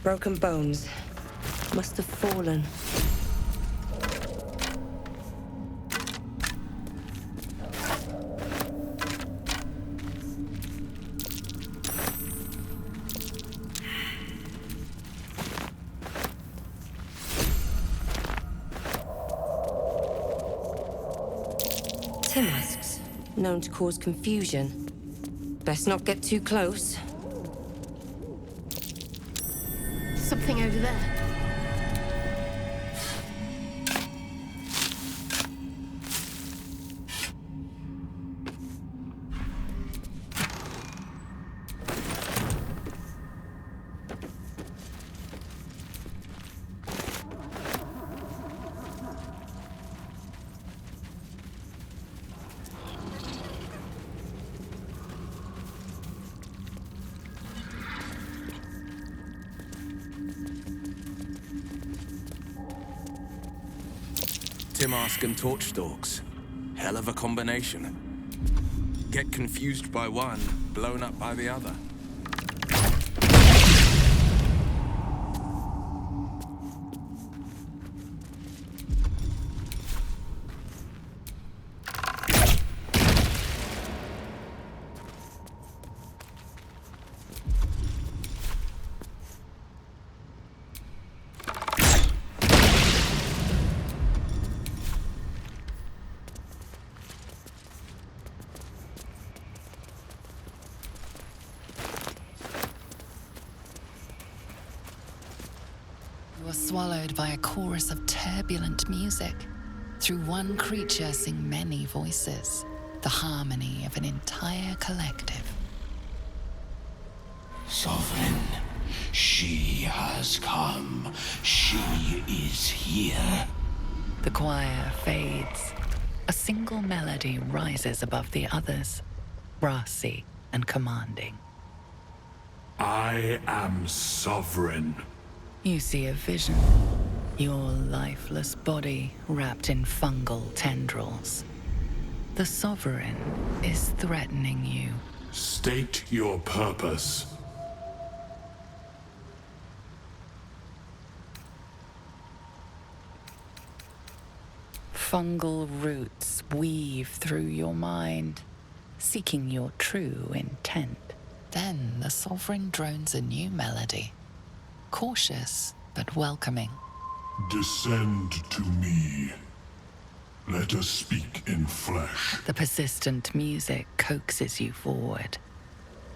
Broken bones. Must have fallen. Musks, known to cause confusion. Best not get too close. Something over there. Timask and Torchstalks. Hell of a combination. Get confused by one, blown up by the other. You are swallowed by a chorus of turbulent music. Through one creature sing many voices, the harmony of an entire collective. Sovereign, she has come. She is here. The choir fades. A single melody rises above the others, brassy and commanding. I am sovereign. You see a vision. Your lifeless body wrapped in fungal tendrils. The Sovereign is threatening you. State your purpose. Fungal roots weave through your mind, seeking your true intent. Then the Sovereign drones a new melody. Cautious, but welcoming. Descend to me. Let us speak in flesh. The persistent music coaxes you forward.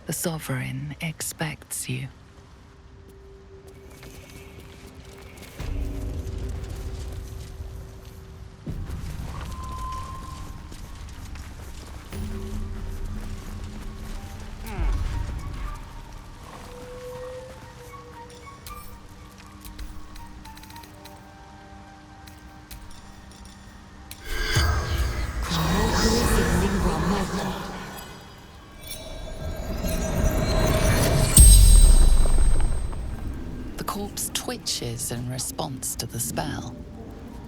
The Sovereign expects you. The corpse twitches in response to the spell,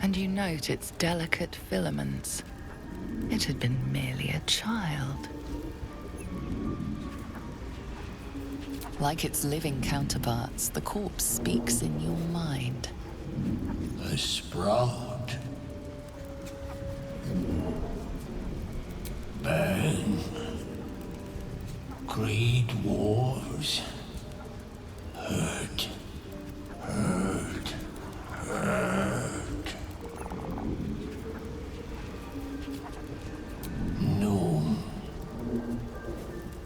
and you note its delicate filaments. It had been merely a child. Like its living counterparts, the corpse speaks in your mind. A sprout. Burn. Great wars. Hurt. Hurt. Hurt. No.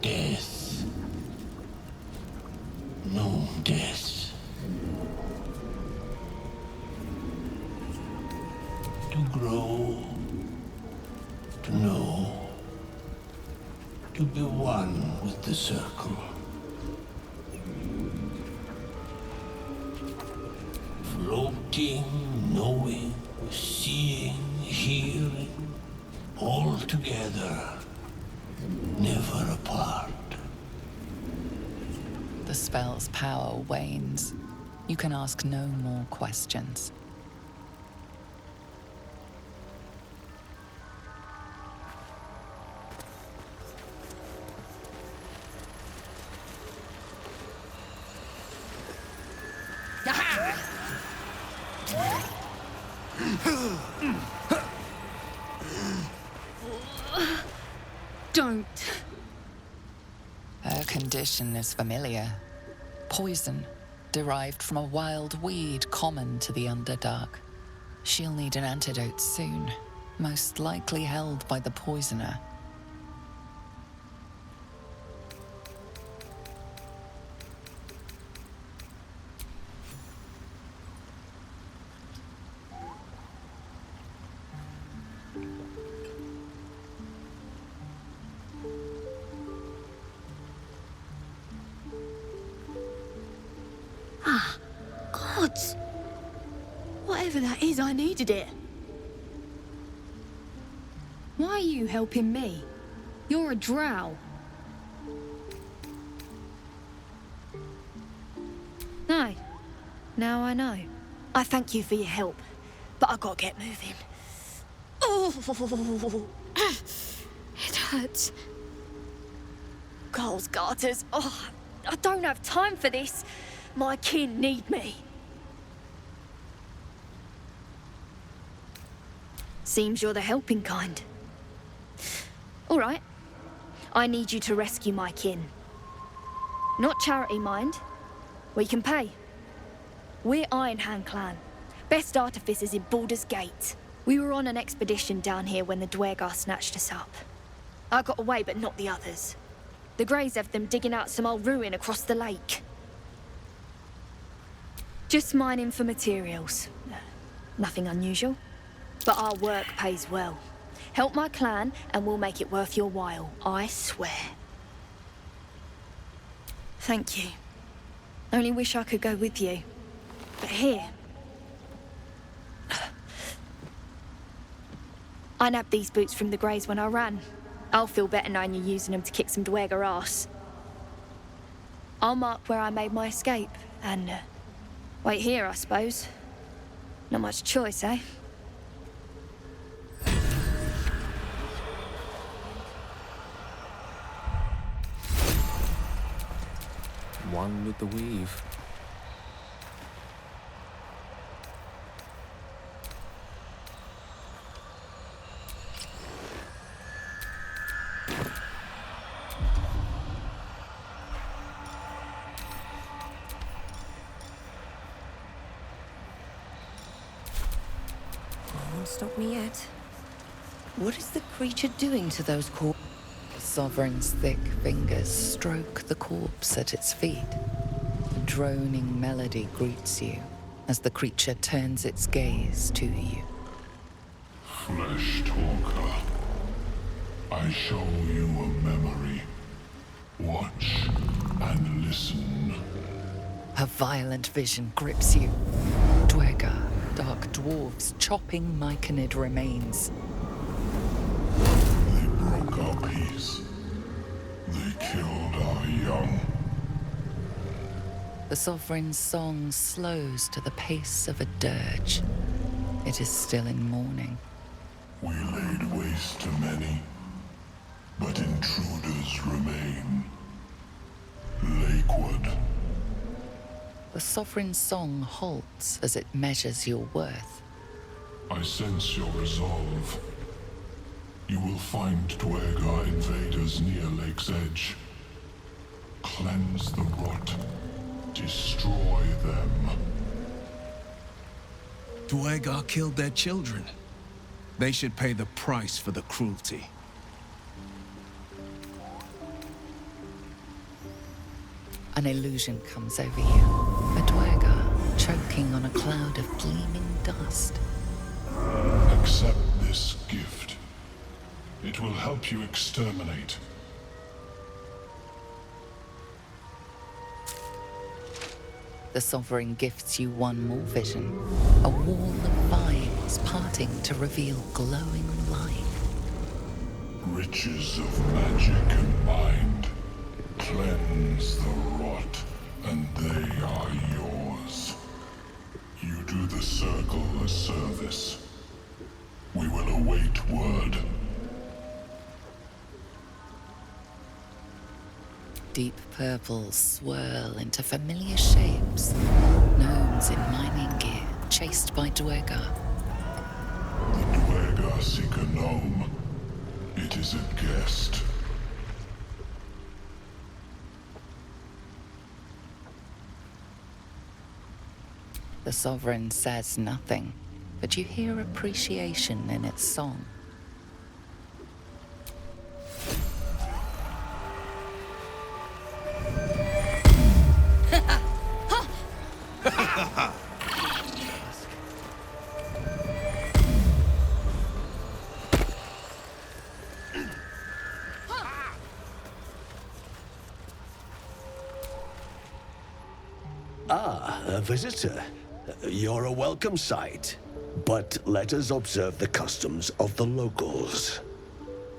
Death. No death. To grow. To know. To be one with the circle. Floating, knowing, seeing, hearing, all together, never apart. The spell's power wanes. You can ask no more questions. Don't. Her condition is familiar. Poison, derived from a wild weed common to the Underdark. She'll need an antidote soon, most likely held by the poisoner. Gods! Whatever that is, I needed it. Why are you helping me? You're a drow. No. Now I know. I thank you for your help, but I gotta get moving. Oh, it hurts. Girls' garters. Oh, I don't have time for this. My kin need me. Seems you're the helping kind. All right. I need you to rescue my kin. Not charity, mind. We can pay. We're Iron Hand Clan. Best artificers in Baldur's Gate. We were on an expedition down here when the Dwergar snatched us up. I got away, but not the others. The Greys have them digging out some old ruin across the lake. Just mining for materials. Nothing unusual. But our work pays well. Help my clan and we'll make it worth your while, I swear. Thank you. Only wish I could go with you. But here... I nabbed these boots from the Greys when I ran. I'll feel better knowing you're using them to kick some Dwergar ass. I'll mark where I made my escape, and wait here, I suppose. Not much choice, eh? One with the weave. Won't stop me yet. What is the creature doing to those corpses? The Sovereign's thick fingers stroke the corpse at its feet. A droning melody greets you as the creature turns its gaze to you. Flesh talker, I show you a memory. Watch and listen. A violent vision grips you. Dwergar, dark dwarves chopping myconid remains. They broke our peace. They killed our young. The Sovereign's song slows to the pace of a dirge. It is still in mourning. We laid waste to many, but intruders remain. Lakeward. The Sovereign's song halts as it measures your worth. I sense your resolve. You will find Dwergar invaders near Lake's Edge. Cleanse the rot. Destroy them. Dwergar killed their children. They should pay the price for the cruelty. An illusion comes over you. A Dwergar choking on a cloud of gleaming dust. Accept this gift. It will help you exterminate. The Sovereign gifts you one more vision. A wall of vines parting to reveal glowing light. Riches of magic and mind. Cleanse the rot, and they are yours. You do the circle a service. We will await word. Deep purples swirl into familiar shapes. Gnomes in mining gear, chased by Dwergar. The Dwergar seek a gnome. It is a guest. The Sovereign says nothing, but you hear appreciation in its song. A visitor. You're a welcome sight. But let us observe the customs of the locals.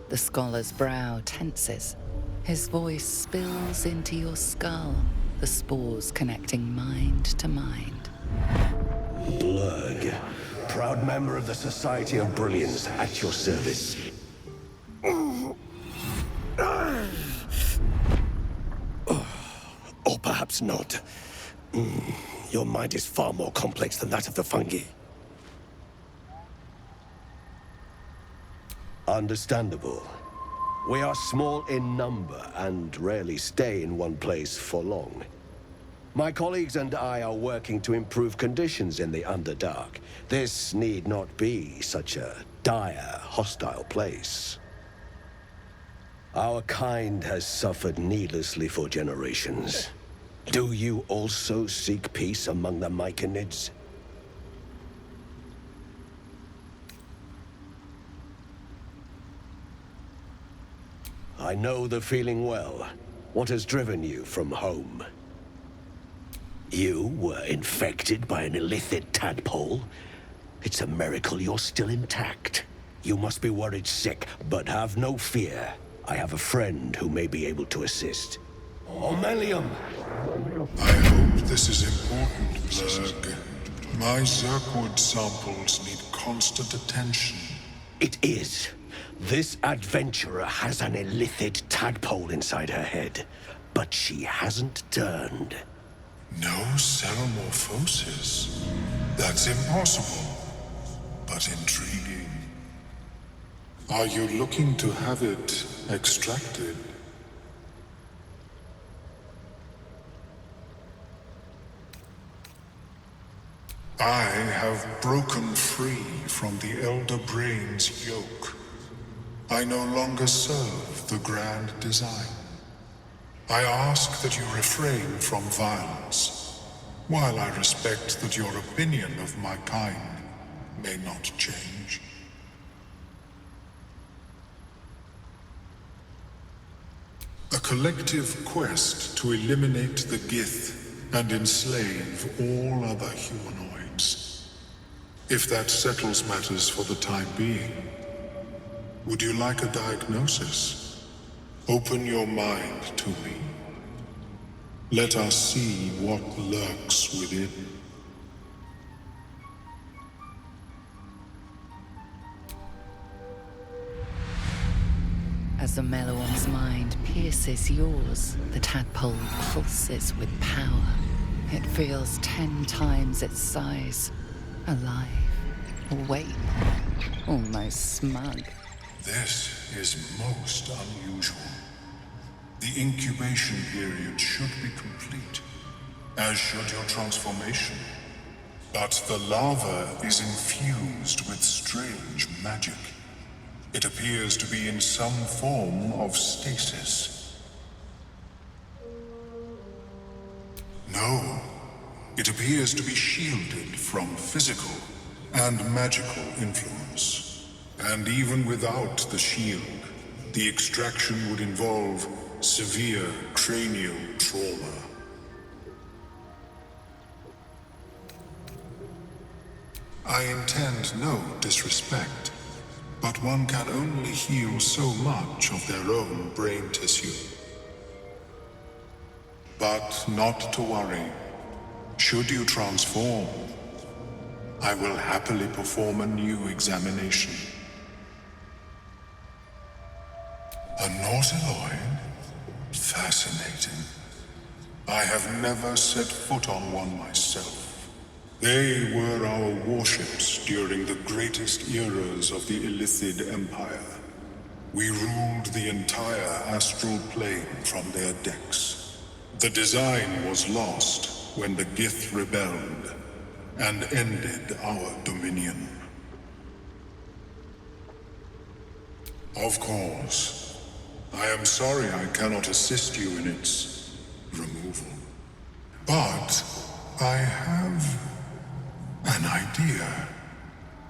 The scholar's brow tenses. His voice spills into your skull, the spores connecting mind to mind. Blurg, proud member of the Society of Brilliance, at your service. Or perhaps not. Your mind is far more complex than that of the fungi. Understandable. We are small in number and rarely stay in one place for long. My colleagues and I are working to improve conditions in the Underdark. This need not be such a dire, hostile place. Our kind has suffered needlessly for generations. Do you also seek peace among the Myconids? I know the feeling well. What has driven you from home? You were infected by an illithid tadpole? It's a miracle you're still intact. You must be worried sick, but have no fear. I have a friend who may be able to assist. Omelium! I hope this is important, Blurg. My Zirkwood samples need constant attention. It is. This adventurer has an illithid tadpole inside her head, but she hasn't turned. No cell morphosis? That's impossible, but intriguing. Are you looking to have it extracted? I have broken free from the Elder Brain's yoke. I no longer serve the grand design. I ask that you refrain from violence, while I respect that your opinion of my kind may not change. A collective quest to eliminate the Gith and enslave all other humanoids. If that settles matters for the time being, would you like a diagnosis? Open your mind to me. Let us see what lurks within. As the Meloam's mind pierces yours, the tadpole pulses with power. It feels 10 times its size. Alive. Awake. Almost smug. This is most unusual. The incubation period should be complete, as should your transformation. But the larva is infused with strange magic. It appears to be in some form of stasis. No, it appears to be shielded from physical and magical influence. And even without the shield, the extraction would involve severe cranial trauma. I intend no disrespect, but one can only heal so much of their own brain tissue. But not to worry. Should you transform, I will happily perform a new examination. A Nautiloid? Fascinating. I have never set foot on one myself. They were our warships during the greatest eras of the Illithid Empire. We ruled the entire astral plane from their decks. The design was lost when the Gith rebelled, and ended our dominion. Of course, I am sorry I cannot assist you in its removal. But I have an idea.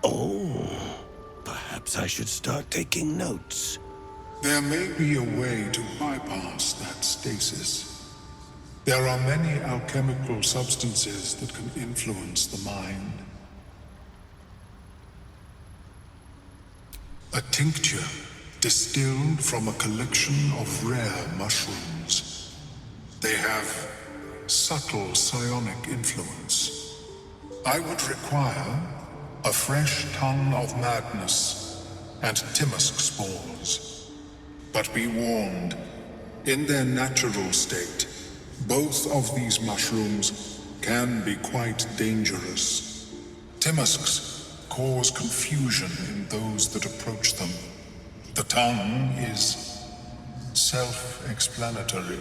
Oh, perhaps I should start taking notes. There may be a way to bypass that stasis. There are many alchemical substances that can influence the mind. A tincture distilled from a collection of rare mushrooms. They have subtle psionic influence. I would require a fresh ton of madness and Timusk spores. But be warned, in their natural state, both of these mushrooms can be quite dangerous. Timusks cause confusion in those that approach them. The tongue is self-explanatory.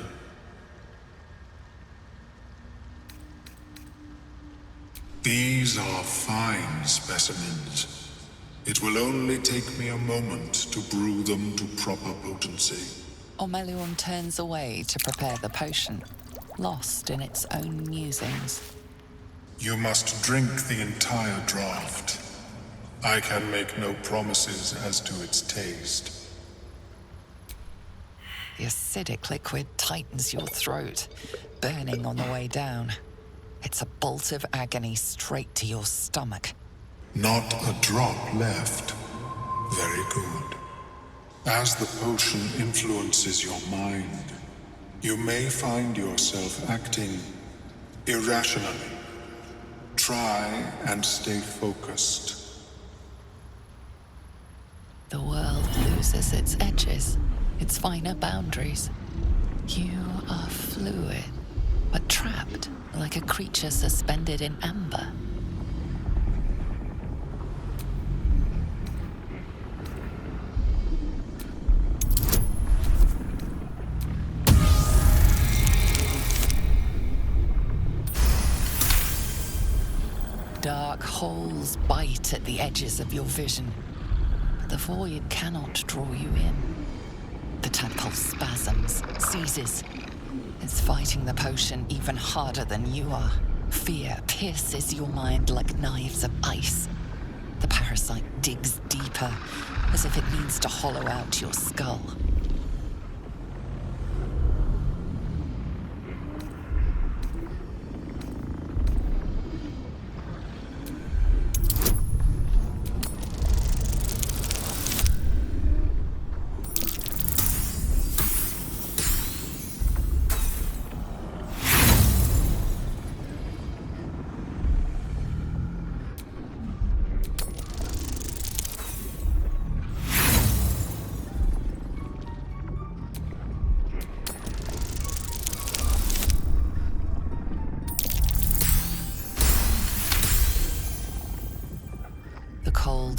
These are fine specimens. It will only take me a moment to brew them to proper potency. Ormelion turns away to prepare the potion, lost in its own musings. You must drink the entire draught. I can make no promises as to its taste. The acidic liquid tightens your throat, burning on the way down. It's a bolt of agony straight to your stomach. Not a drop left. Very good. As the potion influences your mind, you may find yourself acting irrationally. Try and stay focused. The world loses its edges, its finer boundaries. You are fluid, but trapped like a creature suspended in amber. Dark holes bite at the edges of your vision, but the void cannot draw you in. The tadpole spasms, seizes. It's fighting the potion even harder than you are. Fear pierces your mind like knives of ice. The parasite digs deeper, as if it needs to hollow out your skull.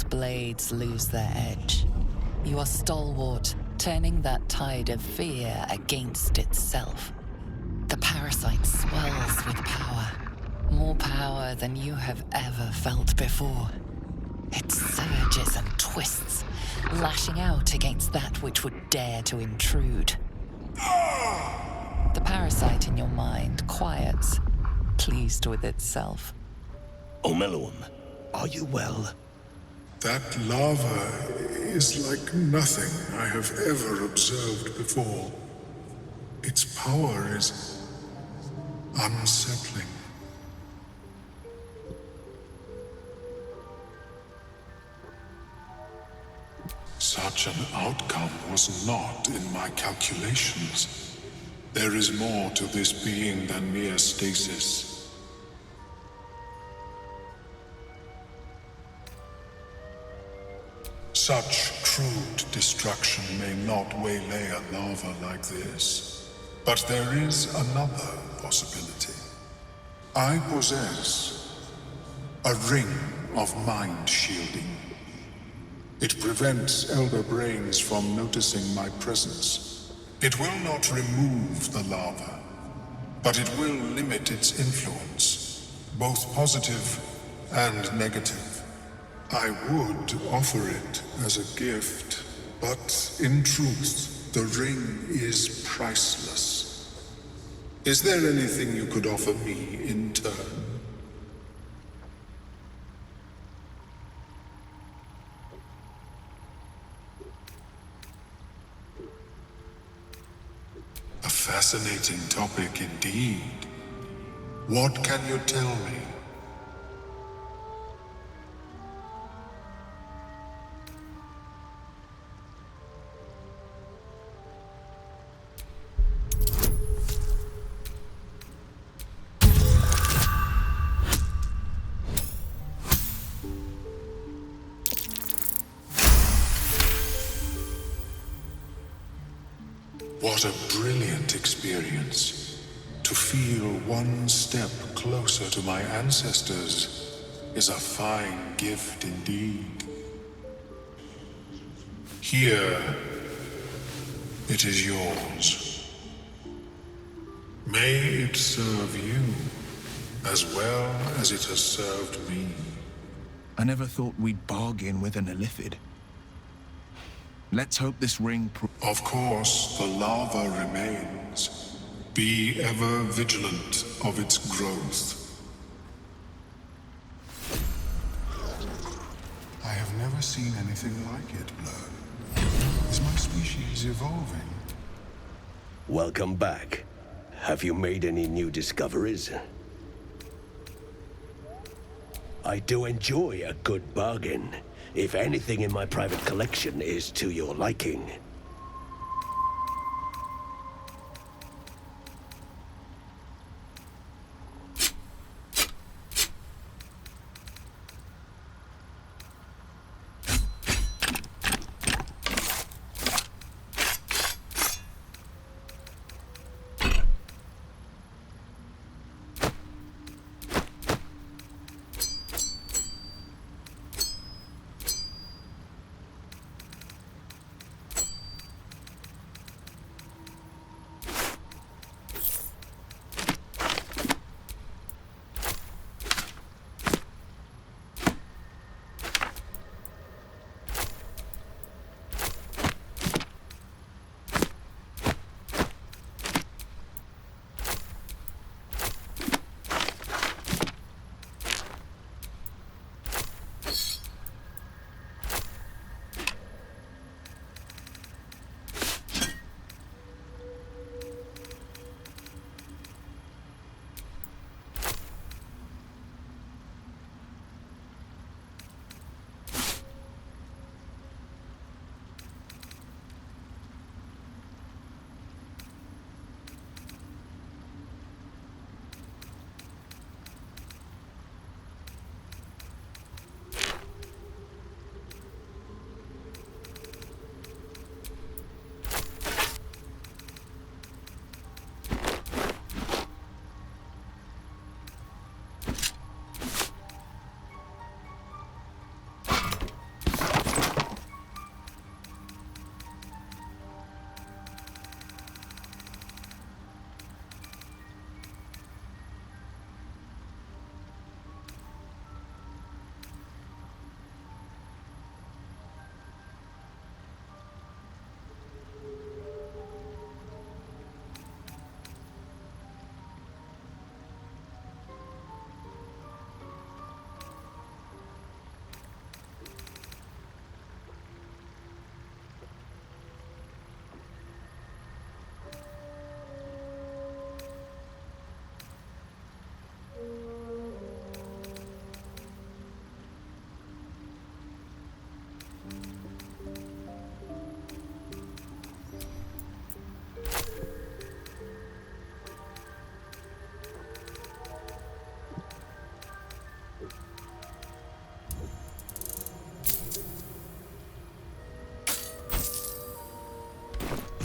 Blades lose their edge. You are stalwart, turning that tide of fear against itself. The parasite swells with power, more power than you have ever felt before. It surges and twists, lashing out against that which would dare to intrude. The parasite in your mind quiets, pleased with itself. Ormelion, are you well? That lava is like nothing I have ever observed before. Its power is unsettling. Such an outcome was not in my calculations. There is more to this being than mere stasis. Such crude destruction may not waylay a lava like this. But there is another possibility. I possess a ring of mind shielding. It prevents elder brains from noticing my presence. It will not remove the lava, but it will limit its influence, both positive and negative. I would offer it as a gift, but in truth, the ring is priceless. Is there anything you could offer me in turn? A fascinating topic indeed. What can you tell me? What a brilliant experience. To feel one step closer to my ancestors is a fine gift indeed. Here, it is yours. May it serve you as well as it has served me. I never thought we'd bargain with an Illithid. Let's hope this ring Of course, the lava remains. Be ever vigilant of its growth. I have never seen anything like it, Blur. Is my species evolving? Welcome back. Have you made any new discoveries? I do enjoy a good bargain, if anything in my private collection is to your liking.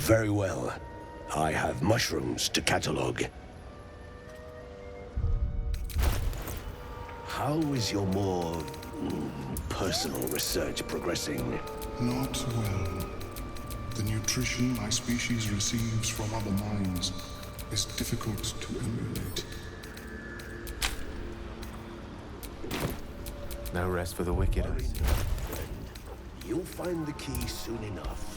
Very well. I have mushrooms to catalog. How is your more personal research progressing? Not well. The nutrition my species receives from other minds is difficult to emulate. No rest for the wicked, I see. You'll find the key soon enough.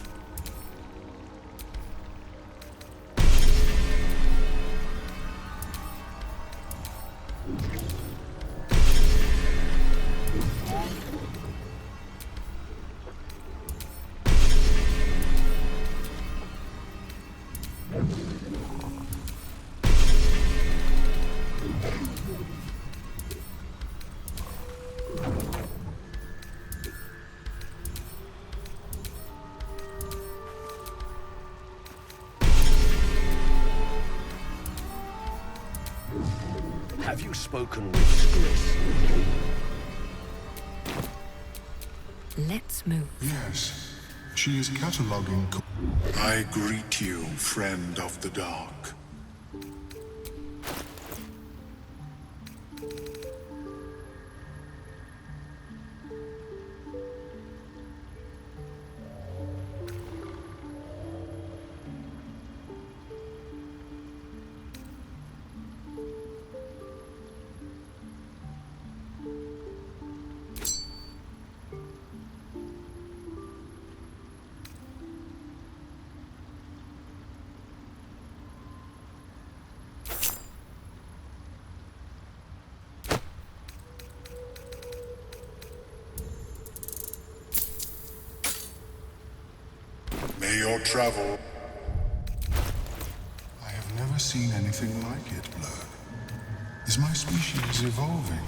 Have you spoken with Skris? Let's move. Yes, she is cataloging. I greet you, friend of the dark. May your travel. I have never seen anything like it, Blur. Is my species evolving?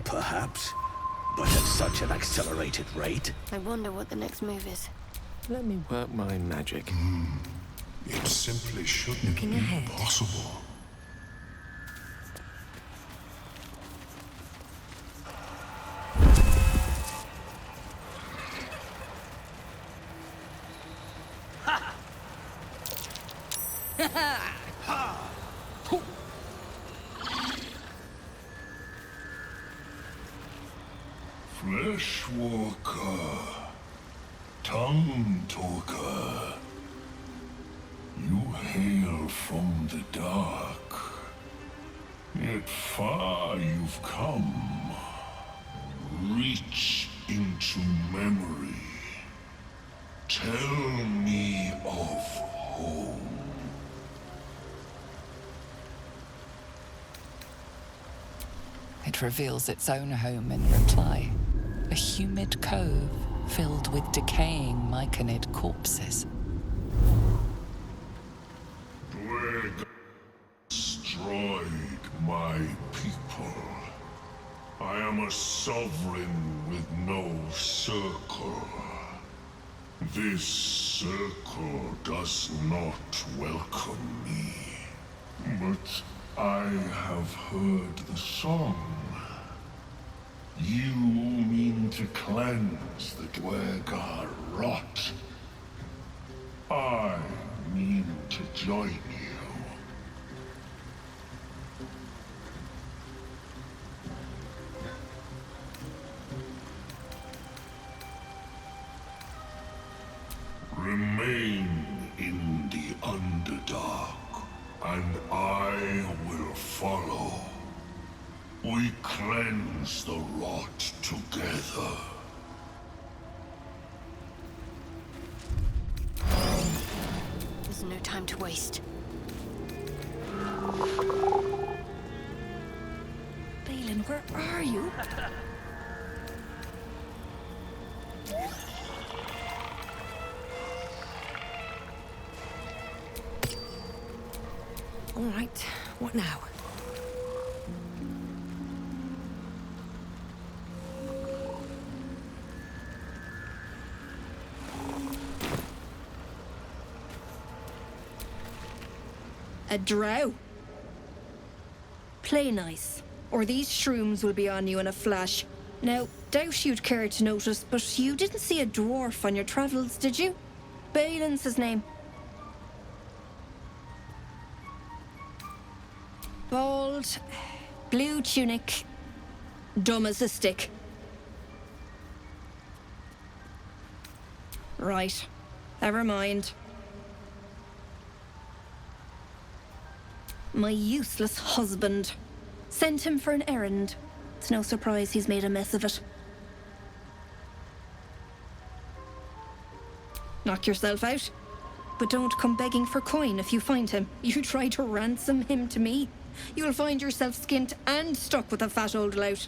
Perhaps, but at such an accelerated rate. I wonder what the next move is. Let me work my magic. It simply shouldn't Looking be ahead. possible. Fleshwalker, tongue talker, you hail from the dark, yet far you've come. Reach into memory. Tell me of home. It reveals its own home in reply. A humid cove filled with decaying myconid corpses. Dweg destroyed my people. I am a sovereign with no circle. This circle does not welcome me. But I have heard the song. You mean to cleanse the Dwergar rot. I mean to join you. Remain in the Underdark, and I will follow. We cleanse the rot together. There's no time to waste. Balin, where are you? All right, what now? A drow? Play nice, or these shrooms will be on you in a flash. Now, doubt you'd care to notice, but you didn't see a dwarf on your travels, did you? Balin's his name. Bald, blue tunic, dumb as a stick. Right, never mind. My useless husband. Sent him for an errand. It's no surprise he's made a mess of it. Knock yourself out. But don't come begging for coin if you find him. You try to ransom him to me, you'll find yourself skint and stuck with a fat old lout.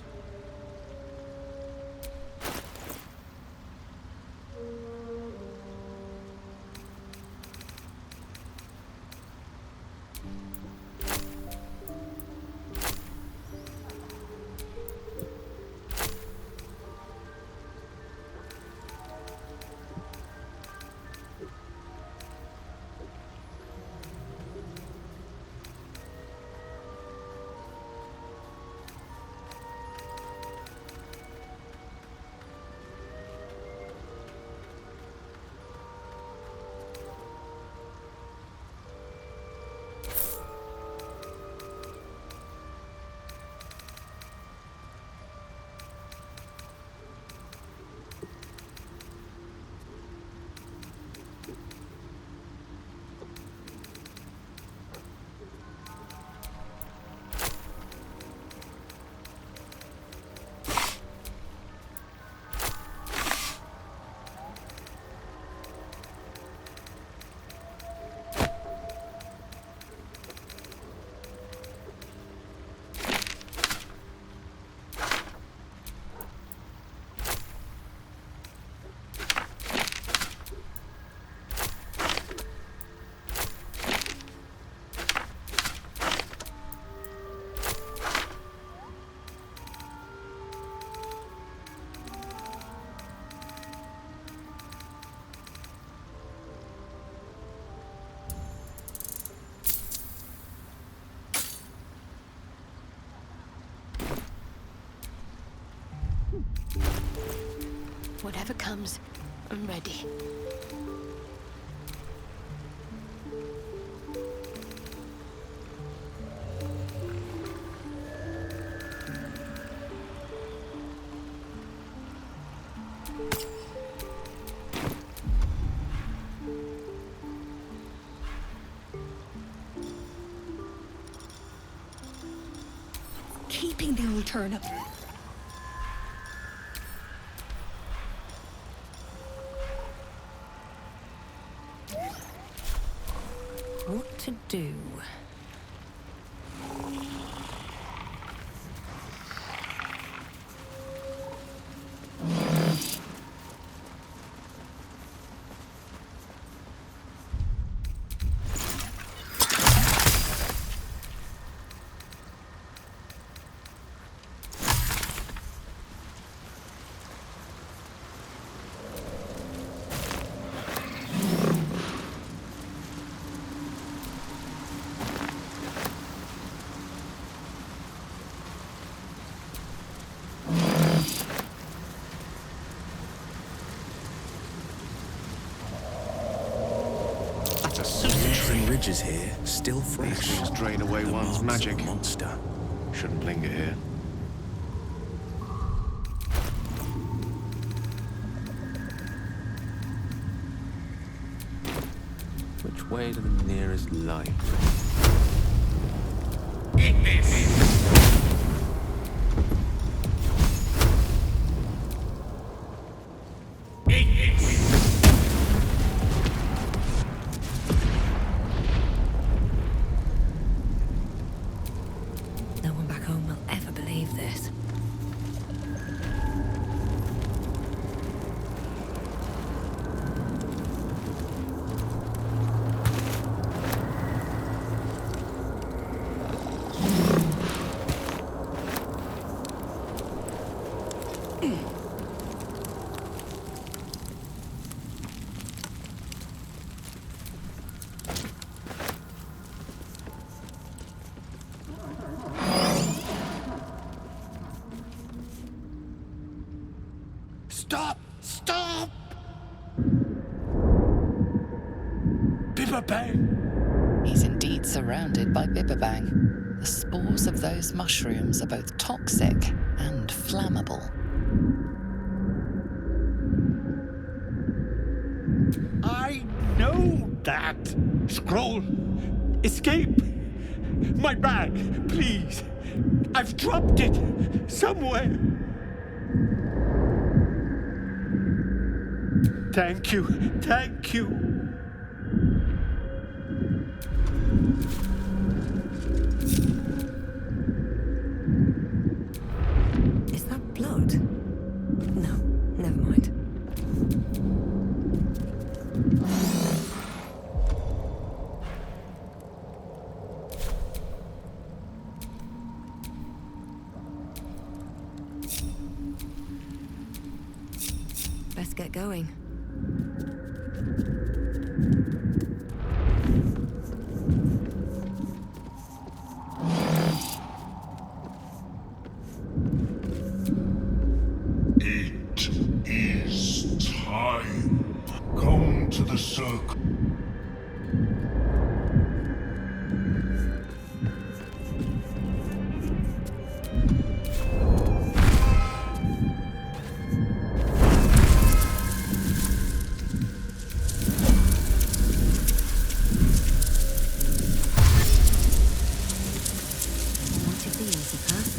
Whatever comes, I'm ready. Keeping the old turnip. What to do? Ridges and ridges here, still fresh. These things drain away The one's marks of a magic. monster. Shouldn't linger here. Which way to the nearest light? No one back home will ever believe this. Stop! Stop! Bibabang! He's indeed surrounded by Bibabang. The spores of those mushrooms are both toxic and flammable. I know that. Scroll. Escape. My bag, please. I've dropped it somewhere. Thank you. Thank you. Is that blood? No, never mind. Best get going. It is time. Come to the circle. Wanted the easy path.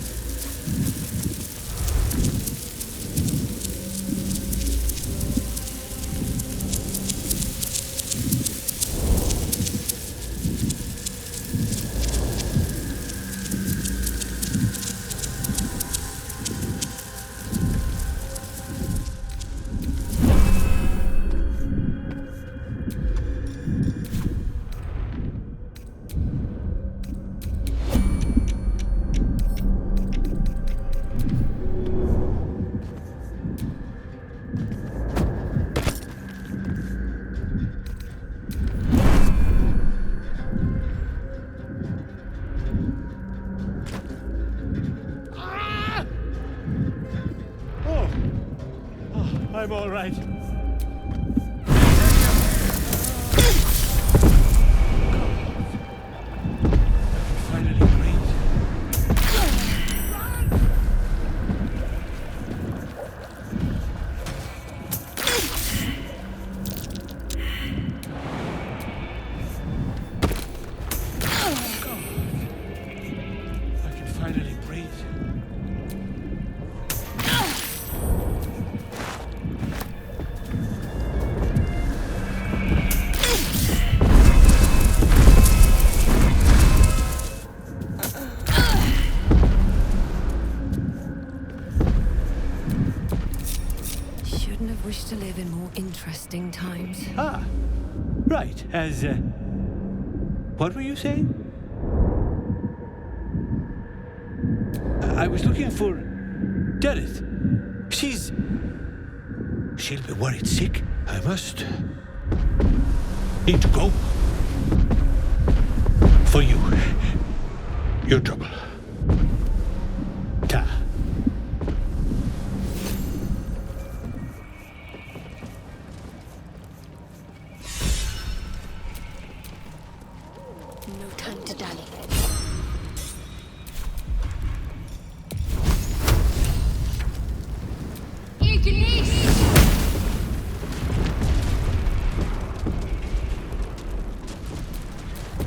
I'm all right. Finally breathe. I can finally breathe. Shouldn't have wished to live in more interesting times. Ah, right. As, what were you saying? I was looking for Dereth. She'll be worried sick. I must need to go. For you. Your trouble. Ta. No time to dally.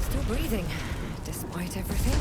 Still breathing, despite everything.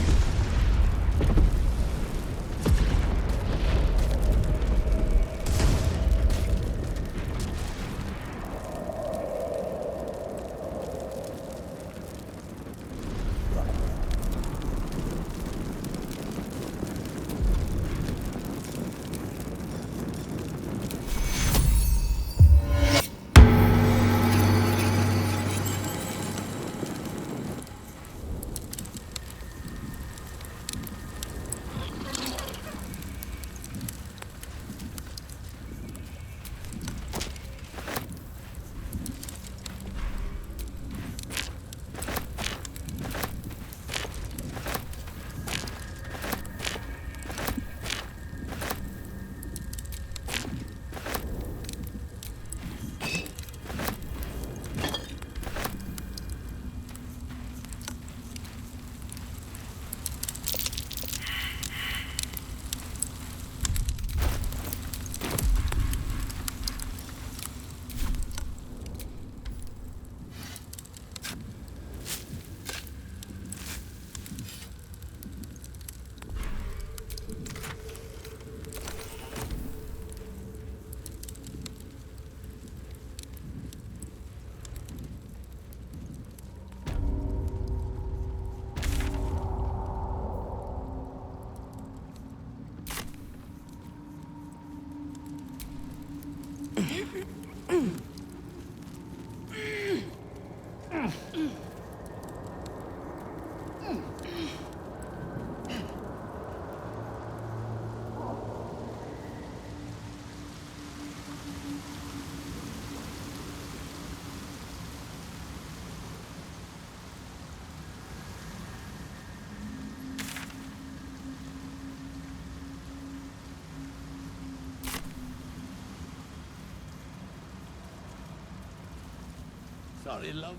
Sorry, love.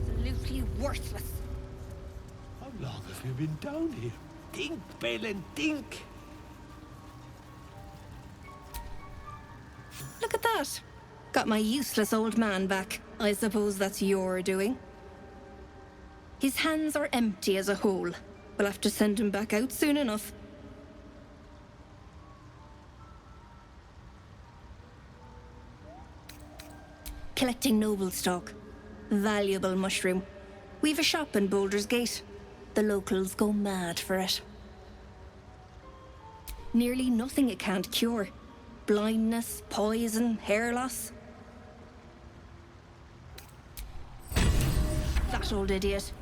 Absolutely worthless. How long have you been down here? Think, Balin, think! Look at that. Got my useless old man back. I suppose that's your doing. His hands are empty as a whole. We'll have to send him back out soon enough. Collecting noble stock. Valuable mushroom. We've a shop in Baldur's Gate. The locals go mad for it. Nearly nothing it can't cure. Blindness, poison, hair loss. That old idiot.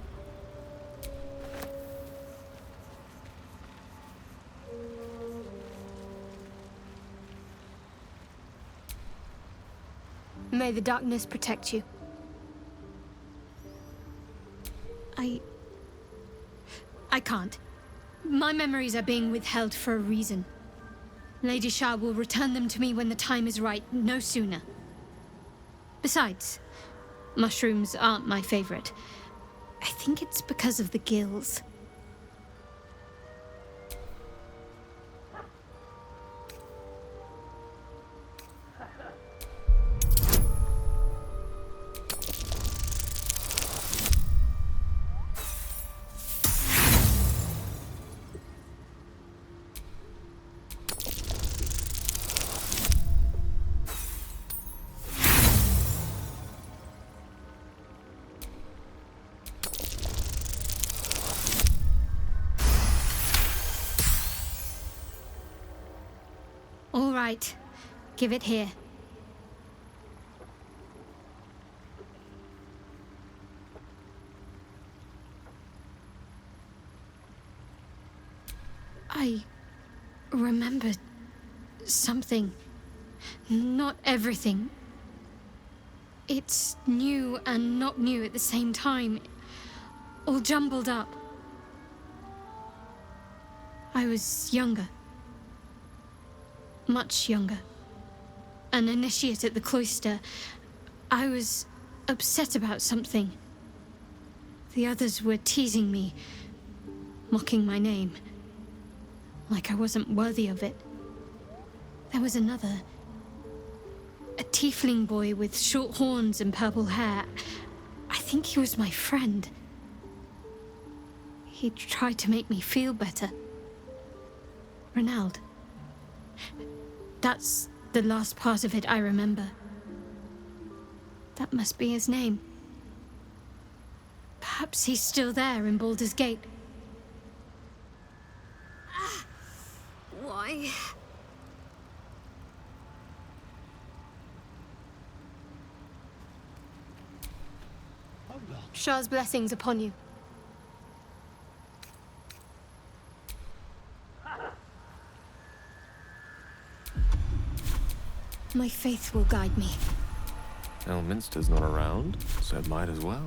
May the darkness protect you. I can't. My memories are being withheld for a reason. Lady Shah will return them to me when the time is right, no sooner. Besides, mushrooms aren't my favorite. I think it's because of the gills. All right, give it here. I remembered something. Not everything. It's new and not new at the same time. All jumbled up. I was younger. Much younger. An initiate at the cloister. I was upset about something. The others were teasing me, mocking my name, like I wasn't worthy of it. There was another. A tiefling boy with short horns and purple hair. I think he was my friend. He tried to make me feel better. Renald. That's the last part of it I remember. That must be his name. Perhaps he's still there in Baldur's Gate. Why? Shah's blessings upon you. My faith will guide me. Elminster's not around, so it might as well.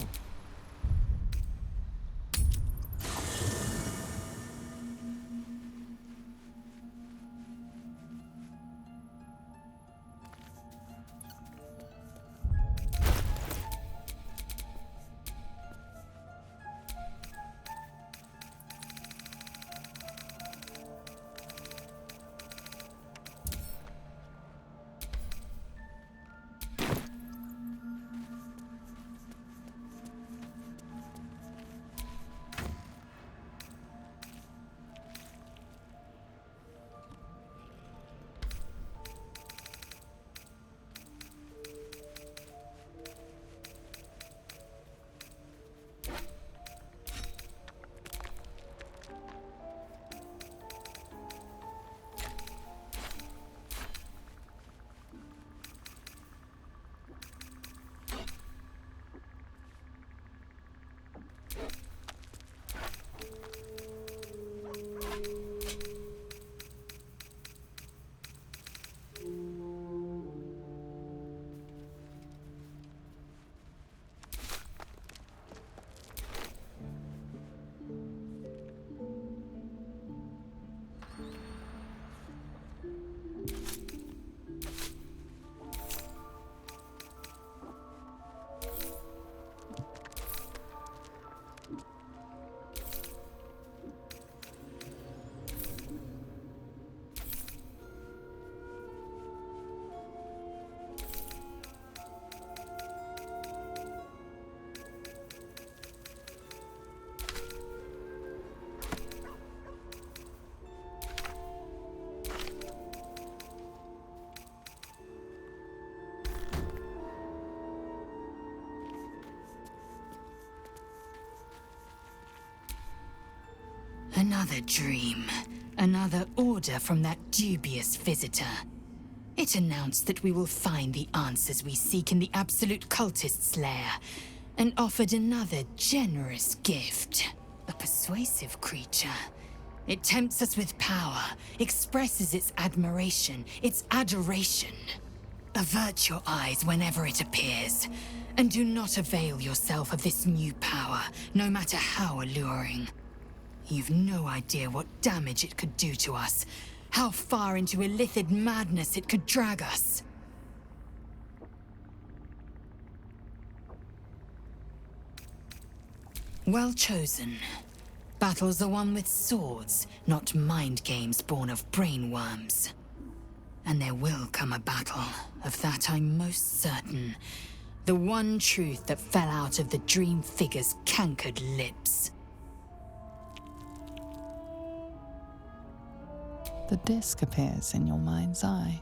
Another dream. Another order from that dubious visitor. It announced that we will find the answers we seek in the Absolute Cultist's lair, and offered another generous gift. A persuasive creature. It tempts us with power, expresses its admiration, its adoration. Avert your eyes whenever it appears, and do not avail yourself of this new power, no matter how alluring. You've no idea what damage it could do to us, how far into illithid madness it could drag us. Well chosen. Battles are won with swords, not mind games born of brainworms. And there will come a battle, of that I'm most certain. The one truth that fell out of the dream figure's cankered lips. The disc appears in your mind's eye.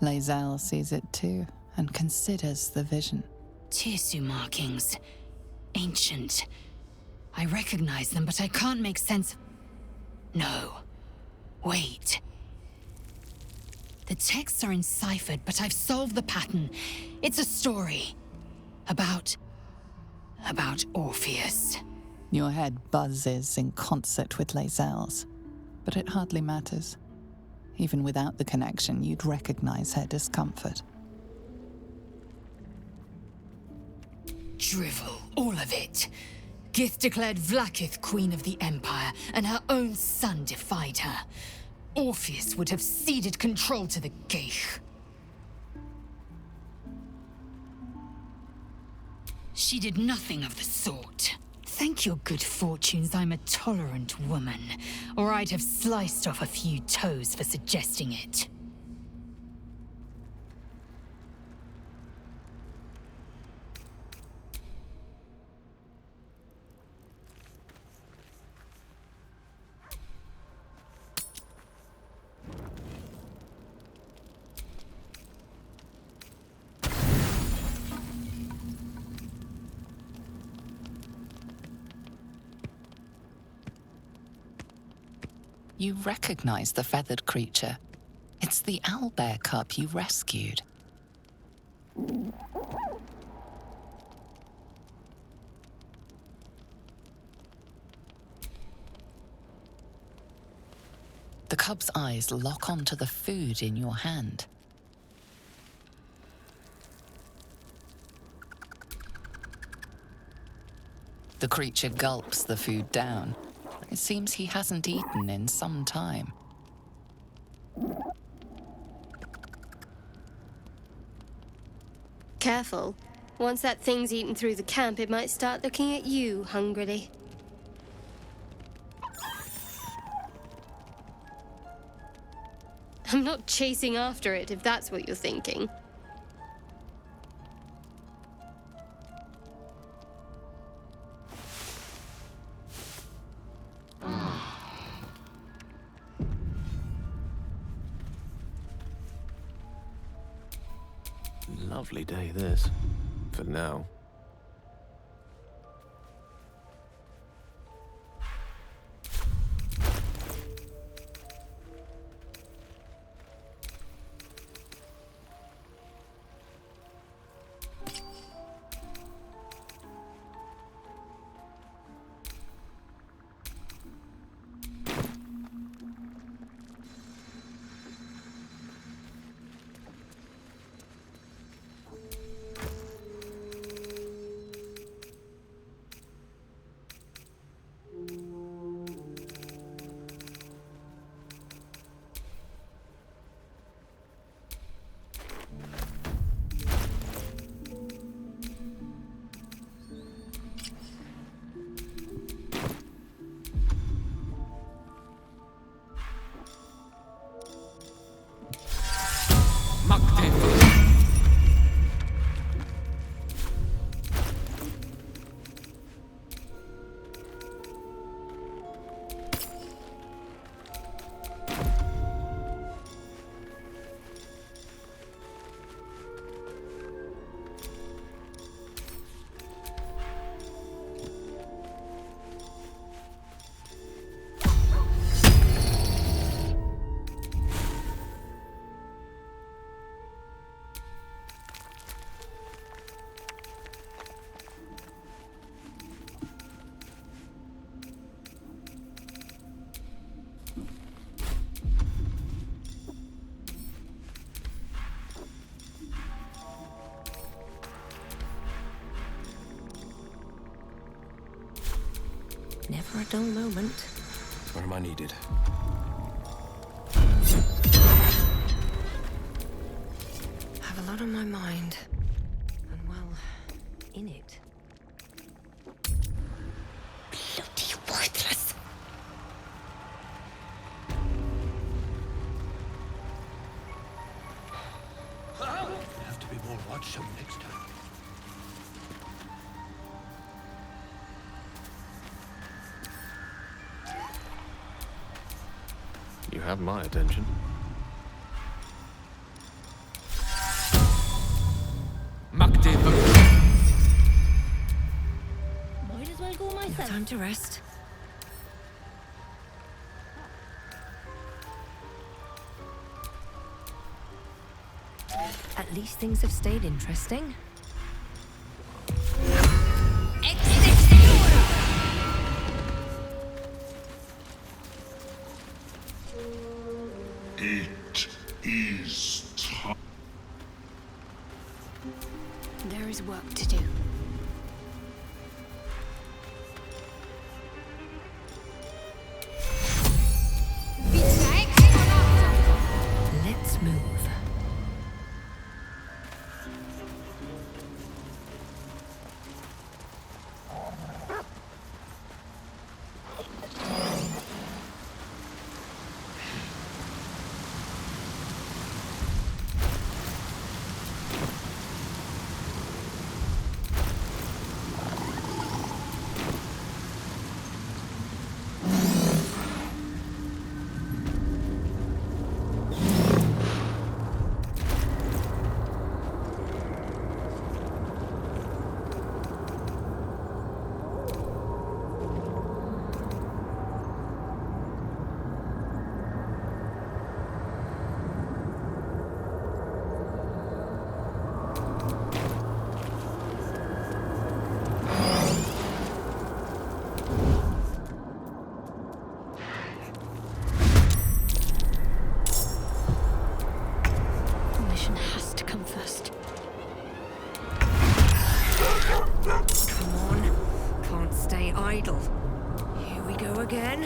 Lae'zel sees it too, and considers the vision. Tirsu markings. Ancient. I recognize them, but I can't make sense. No. Wait. The texts are enciphered, but I've solved the pattern. It's a story. About Orpheus. Your head buzzes in concert with Lae'zel's, but it hardly matters. Even without the connection, you'd recognize her discomfort. Drivel, all of it. Gith declared Vlaakith Queen of the Empire, and her own son defied her. Orpheus would have ceded control to the Geich. She did nothing of the sort. Thank your good fortunes I'm a tolerant woman, or I'd have sliced off a few toes for suggesting it. You recognize the feathered creature. It's the owlbear cub you rescued. The cub's eyes lock onto the food in your hand. The creature gulps the food down. It seems he hasn't eaten in some time. Careful. Once that thing's eaten through the camp, it might start looking at you hungrily. I'm not chasing after it, if that's what you're thinking. Lovely day, this. For now. Never a dull moment. Where am I needed? Have a lot on my mind. And well, in it. Bloody worthless. Have to be more watchful next time. You have my attention. Might as well go myself. Time to rest. At least things have stayed interesting. It is time. There is work to do. Let's move. Mission has to come first. Come on. Can't stay idle. Here we go again.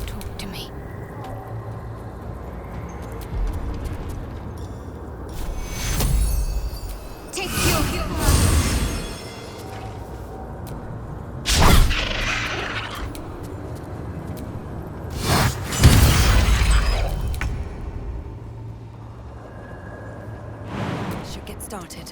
Talk to me. Take your Should get started.